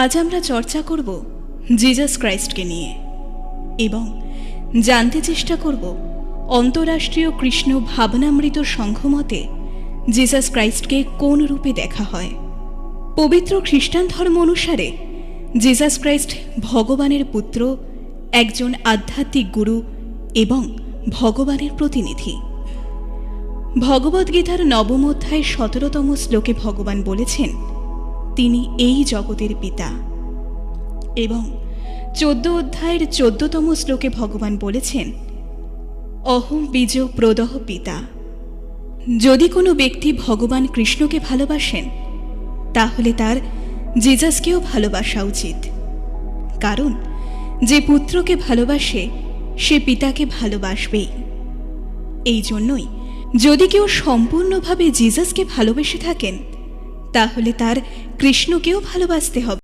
আজ আমরা চর্চা করব জিজাস ক্রাইস্টকে নিয়ে এবং জানতে চেষ্টা করব অন্তরাষ্ট্রীয় কৃষ্ণ ভাবনামৃত সংঘমতে জিজাস ক্রাইস্টকে কোন রূপে দেখা হয়। পবিত্র খ্রিস্টান ধর্ম অনুসারে জিজাস ক্রাইস্ট ভগবানের পুত্র, একজন আধ্যাত্মিক গুরু এবং ভগবানের প্রতিনিধি। ভগবদ্গীতার 9ম অধ্যায় 17তম শ্লোকে ভগবান বলেছেন তিনি এই জগতের পিতা, এবং 14 অধ্যায়ের 14তম শ্লোকে ভগবান বলেছেন অহং বীজ প্রদহ পিতা। যদি কোনো ব্যক্তি ভগবান কৃষ্ণকে ভালোবাসেন তাহলে তার জিজাসকেও ভালোবাসা উচিত, কারণ যে পুত্রকে ভালোবাসে সে পিতাকে ভালোবাসবেই। এই জন্যই যদি কেউ সম্পূর্ণভাবে জিজাসকে ভালোবেসে থাকেন তাহলে তার কৃষ্ণকেও ভালোবাসতে হবে।